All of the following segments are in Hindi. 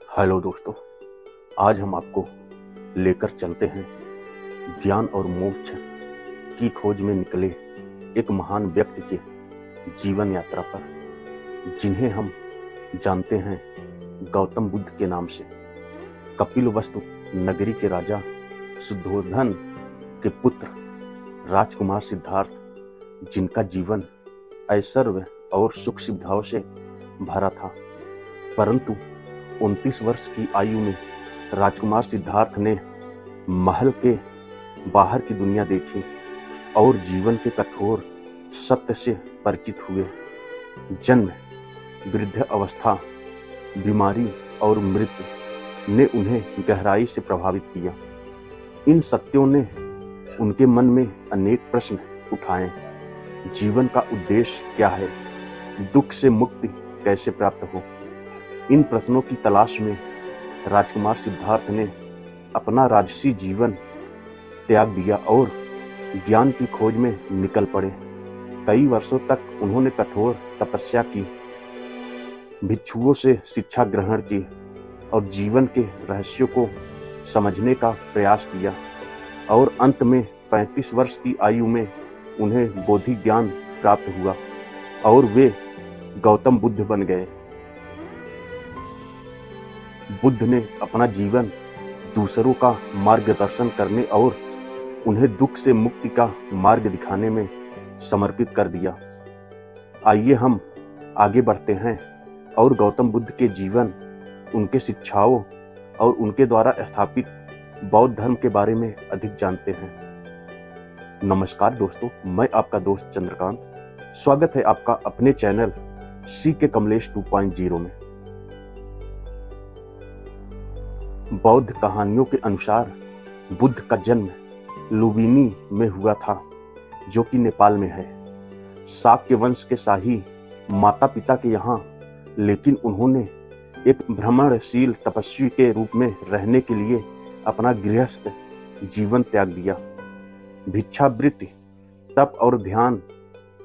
हेलो दोस्तों, आज हम आपको लेकर चलते हैं ज्ञान और मोक्ष की खोज में निकले एक महान व्यक्ति के जीवन यात्रा पर, जिन्हें हम जानते हैं गौतम बुद्ध के नाम से। कपिलवस्तु नगरी के राजा शुद्धोधन के पुत्र राजकुमार सिद्धार्थ, जिनका जीवन ऐश्वर्य और सुख सुविधाओं से भरा था, परंतु 29 वर्ष की आयु में राजकुमार सिद्धार्थ ने महल के बाहर की दुनिया देखी और जीवन के कठोर सत्य से परिचित हुए। जन्म, वृद्ध अवस्था, बीमारी और मृत्यु ने उन्हें गहराई से प्रभावित किया। इन सत्यों ने उनके मन में अनेक प्रश्न उठाए। जीवन का उद्देश्य क्या है? दुख से मुक्ति कैसे प्राप्त हो? इन प्रश्नों की तलाश में राजकुमार सिद्धार्थ ने अपना राजसी जीवन त्याग दिया और ज्ञान की खोज में निकल पड़े। कई वर्षों तक उन्होंने कठोर तपस्या की, भिक्षुओं से शिक्षा ग्रहण की और जीवन के रहस्यों को समझने का प्रयास किया, और अंत में 35 वर्ष की आयु में उन्हें बोधि ज्ञान प्राप्त हुआ और वे गौतम बुद्ध बन गए। बुद्ध ने अपना जीवन दूसरों का मार्गदर्शन करने और उन्हें दुख से मुक्ति का मार्ग दिखाने में समर्पित कर दिया। आइए हम आगे बढ़ते हैं और गौतम बुद्ध के जीवन, उनके शिक्षाओं और उनके द्वारा स्थापित बौद्ध धर्म के बारे में अधिक जानते हैं। नमस्कार दोस्तों, मैं आपका दोस्त चंद्रकांत। स्वागत है आपका अपने चैनल सीके कमलेश 2.0 में। बौद्ध कहानियों के अनुसार बुद्ध का जन्म लुम्बिनी में हुआ था, जो कि नेपाल में है। शाक्य वंश के शाही माता पिता के यहाँ, लेकिन उन्होंने एक भ्रमणशील तपस्वी के रूप में रहने के लिए अपना गृहस्थ जीवन त्याग दिया। भिक्षावृत्ति, तप और ध्यान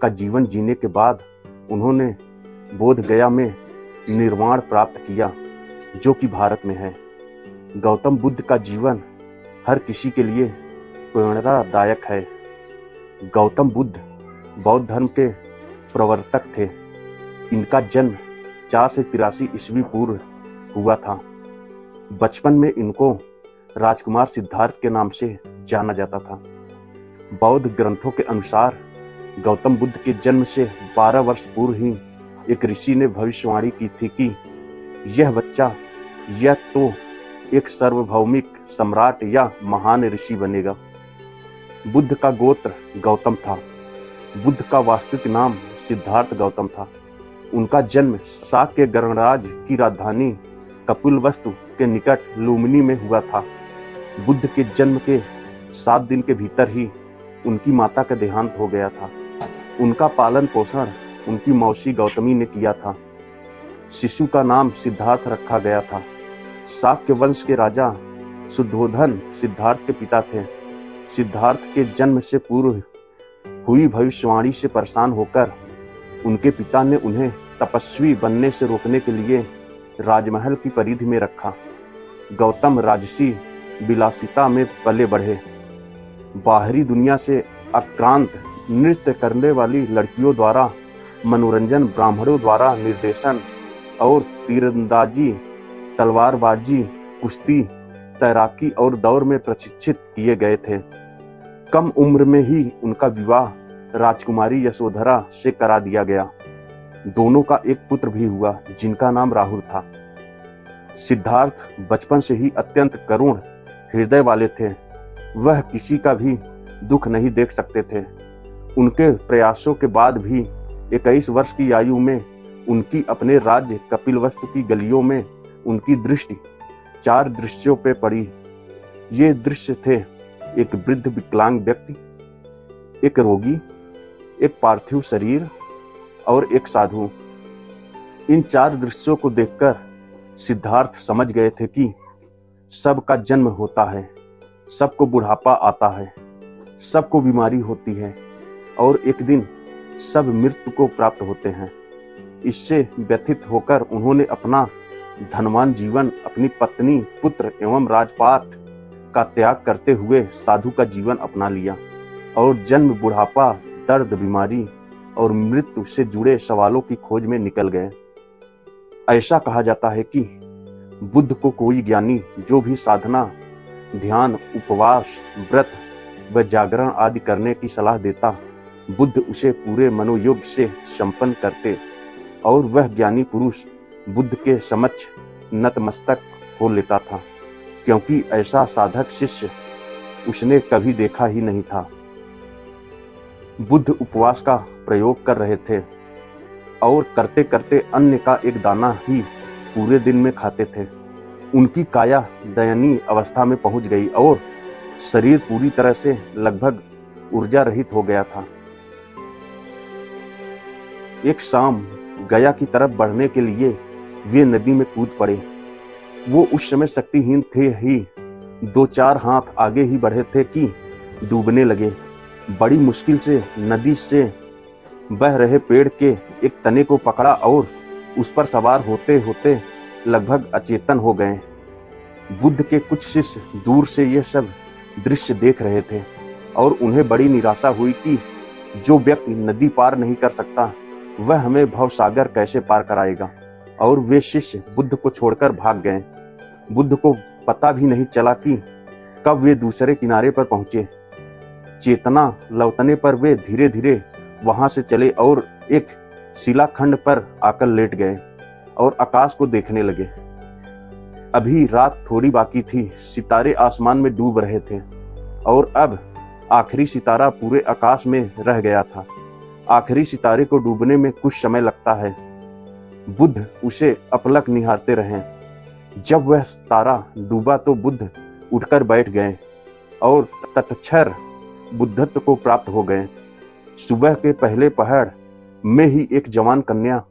का जीवन जीने के बाद उन्होंने बोध गया में निर्वाण प्राप्त किया, जो कि भारत में है। गौतम बुद्ध का जीवन हर किसी के लिए प्रेरणादायक है। गौतम बुद्ध बौद्ध धर्म के प्रवर्तक थे। इनका जन्म 4 से 83 ईस्वी पूर्व हुआ था। बचपन में इनको राजकुमार सिद्धार्थ के नाम से जाना जाता था। बौद्ध ग्रंथों के अनुसार गौतम बुद्ध के जन्म से 12 वर्ष पूर्व ही एक ऋषि ने भविष्यवाणी की थी कि यह बच्चा यह तो एक सार्वभौमिक सम्राट या महान ऋषि बनेगा। बुद्ध का गोत्र गौतम था। बुद्ध का वास्तविक नाम सिद्धार्थ गौतम था। उनका जन्म शाक्य गणराज्य की राजधानी कपिलवस्तु के निकट लुम्बिनी में हुआ था। बुद्ध के जन्म के 7 दिन के भीतर ही उनकी माता का देहांत हो गया था। उनका पालन पोषण उनकी मौसी गौतमी ने किया था। शिशु का नाम सिद्धार्थ रखा गया था। शाक्य वंश के राजा शुद्धोधन सिद्धार्थ के पिता थे। सिद्धार्थ के जन्म से पूर्व हुई भविष्यवाणी से परेशान होकर उनके पिता ने उन्हें तपस्वी बनने से रोकने के लिए राजमहल की परिधि में रखा। गौतम राजसी विलासिता में पले बढ़े। बाहरी दुनिया से आक्रांत नृत्य करने वाली लड़कियों द्वारा मनोरंजन, ब्राह्मणों द्वारा निर्देशन और तीरंदाजी, तलवारबाजी, कुश्ती, तैराकी और दौड़ में प्रशिक्षित किए गए थे। कम उम्र में ही उनका विवाह राजकुमारी यशोधरा से करा दिया गया। दोनों का एक पुत्र भी हुआ, जिनका नाम राहुल था। सिद्धार्थ बचपन से ही अत्यंत करुण हृदय वाले थे। वह किसी का भी दुख नहीं देख सकते थे। उनके प्रयासों के बाद भी 21 वर्ष की आयु में उनकी अपने राज्य कपिलवस्तु की गलियों में उनकी दृष्टि 4 दृश्यों पे पड़ी। ये दृश्य थे: एक वृद्ध विकलांग व्यक्ति, एक रोगी, एक पार्थिव शरीर और एक साधु। इन 4 दृश्यों को देखकर सिद्धार्थ समझ गए थे कि सबका जन्म होता है, सबको बुढ़ापा आता है, सबको बीमारी होती है और एक दिन सब मृत्यु को प्राप्त होते हैं। इससे व्यथित होकर उन्होंने अपना धनवान जीवन अपनी पत्नी, पुत्र एवं राजपाट का त्याग करते हुए साधु का जीवन अपना लिया और जन्म, बुढ़ापा, दर्द, बीमारी और मृत्यु से जुड़े सवालों की खोज में निकल गए। ऐसा कहा जाता है कि बुद्ध को कोई ज्ञानी जो भी साधना, ध्यान, उपवास, व्रत व जागरण आदि करने की सलाह देता, बुद्ध उसे पूरे मनोयोग से संपन्न करते और वह ज्ञानी पुरुष बुद्ध के समक्ष नतमस्तक हो लेता था, क्योंकि ऐसा साधक शिष्य उसने कभी देखा ही नहीं था। बुद्ध उपवास का प्रयोग कर रहे थे और करते करते अन्न का एक दाना ही पूरे दिन में खाते थे। उनकी काया दयनीय अवस्था में पहुंच गई और शरीर पूरी तरह से लगभग ऊर्जा रहित हो गया था। एक शाम गया की तरफ बढ़ने के लिए वे नदी में कूद पड़े। वो उस समय शक्तिहीन थे ही, 2-4 हाथ आगे ही बढ़े थे कि डूबने लगे। बड़ी मुश्किल से नदी से बह रहे पेड़ के एक तने को पकड़ा और उस पर सवार होते होते लगभग अचेतन हो गए। बुद्ध के कुछ शिष्य दूर से यह सब दृश्य देख रहे थे और उन्हें बड़ी निराशा हुई कि जो व्यक्ति नदी पार नहीं कर सकता वह हमें भवसागर कैसे पार कराएगा, और वे शिष्य बुद्ध को छोड़कर भाग गए। बुद्ध को पता भी नहीं चला कि कब वे दूसरे किनारे पर पहुंचे। चेतना लौटने पर वे धीरे धीरे वहां से चले और एक शिलाखंड पर आकर लेट गए और आकाश को देखने लगे। अभी रात थोड़ी बाकी थी, सितारे आसमान में डूब रहे थे और अब आखिरी सितारा पूरे आकाश में रह गया था। आखिरी सितारे को डूबने में कुछ समय लगता है। बुद्ध उसे अपलक निहारते रहे। जब वह तारा डूबा तो बुद्ध उठकर बैठ गए और तत्क्षण बुद्धत्व को प्राप्त हो गए। सुबह के पहले पहर में ही एक जवान कन्या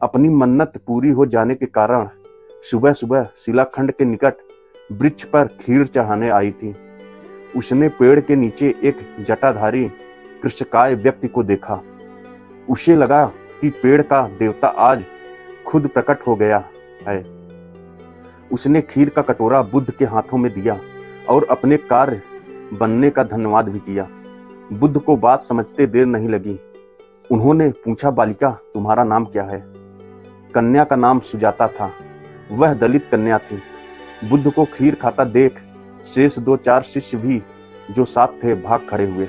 अपनी मन्नत पूरी हो जाने के कारण सुबह सुबह शिलाखंड के निकट वृक्ष पर खीर चढ़ाने आई थी। उसने पेड़ के नीचे एक जटाधारी कृष्णकाय व्यक्ति को देखा। उसे लगा कि पेड़ का देवता आज खुद प्रकट हो गया है। उसने खीर का कटोरा बुद्ध के हाथों में दिया और अपने कार्य बनने का धन्यवाद भी किया। बुद्ध को बात समझते देर नहीं लगी। उन्होंने पूछा, बालिका, तुम्हारा नाम क्या है? कन्या का नाम सुजाता था। वह दलित कन्या थी। बुद्ध को खीर खाता देख शेष 2-4 शिष्य भी जो साथ थे भाग खड़े हुए।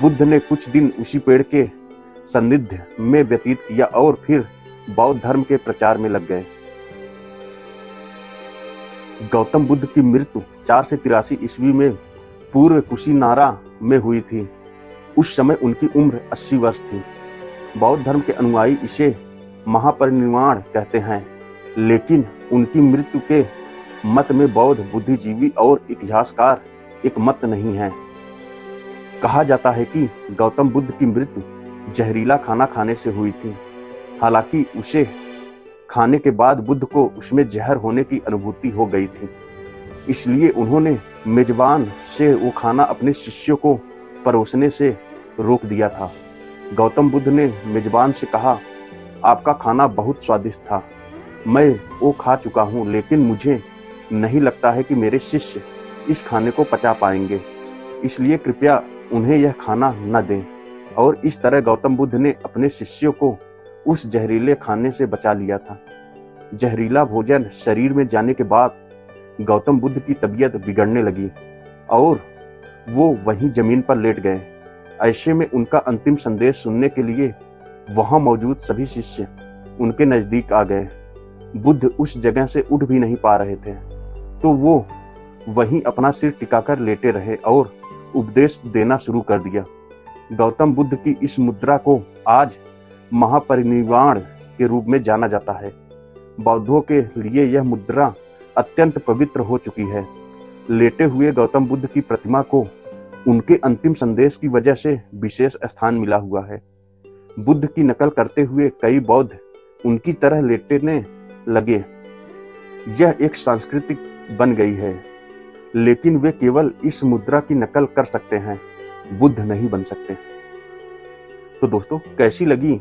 बुद्ध ने कुछ दिन उसी पेड़ के सानिध्य में व्यतीत किया और फिर बौद्ध धर्म के प्रचार में लग गए। गौतम बुद्ध की मृत्यु 4 से 83 ईस्वी में पूर्व कुशीनारा में हुई थी। उस समय उनकी उम्र 80 वर्ष थी। बौद्ध धर्म के अनुयायी इसे महापरिनिर्वाण कहते हैं, लेकिन उनकी मृत्यु के मत में बौद्ध बुद्धिजीवी और इतिहासकार एक मत नहीं है। कहा जाता है कि गौतम बुद्ध की मृत्यु जहरीला खाना खाने से हुई थी। हालांकि उसे खाने के बाद बुद्ध को उसमें जहर होने की अनुभूति हो गई थी, इसलिए उन्होंने मेजबान से वो खाना अपने शिष्यों को परोसने से रोक दिया था। गौतम बुद्ध ने मेजबान से कहा, आपका खाना बहुत स्वादिष्ट था, मैं वो खा चुका हूँ, लेकिन मुझे नहीं लगता है कि मेरे शिष्य इस खाने को पचा पाएंगे, इसलिए कृपया उन्हें यह खाना न दें। और इस तरह गौतम बुद्ध ने अपने शिष्यों को उस जहरीले खाने से बचा लिया था। जहरीला भोजन शरीर में जाने के बाद गौतम बुद्ध की तबीयत बिगड़ने लगी और वो वहीं जमीन पर लेट गए। ऐसे में उनका अंतिम संदेश सुनने के लिए वहां मौजूद सभी शिष्य उनके नजदीक आ गए। बुद्ध उस जगह से उठ भी नहीं पा रहे थे, तो वो वहीं अपना सिर टिकाकर लेटे रहे और उपदेश देना शुरू कर दिया। गौतम बुद्ध की इस मुद्रा को आज महापरिनिर्वाण के रूप में जाना जाता है। बौद्धों के लिए यह मुद्रा अत्यंत पवित्र हो चुकी है। लेटे हुए गौतम बुद्ध की प्रतिमा को उनके अंतिम संदेश की वजह से विशेष स्थान मिला हुआ है। बुद्ध की नकल करते हुए कई बौद्ध उनकी तरह लेटने लगे। यह एक सांस्कृतिक बन गई है, लेकिन वे केवल इस मुद्रा की नकल कर सकते हैं, बुद्ध नहीं बन सकते। तो दोस्तों, कैसी लगी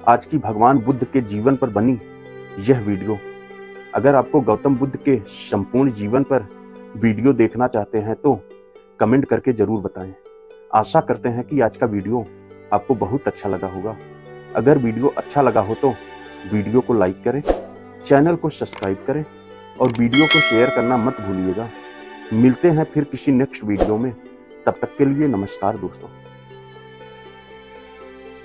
आज की भगवान बुद्ध के जीवन पर बनी यह वीडियो? अगर आपको गौतम बुद्ध के संपूर्ण जीवन पर वीडियो देखना चाहते हैं तो कमेंट करके जरूर बताएं। आशा करते हैं कि आज का वीडियो आपको बहुत अच्छा लगा होगा। अगर वीडियो अच्छा लगा हो तो वीडियो को लाइक करें, चैनल को सब्सक्राइब करें और वीडियो को शेयर करना मत भूलिएगा। मिलते हैं फिर किसी नेक्स्ट वीडियो में। तब तक के लिए नमस्कार दोस्तों।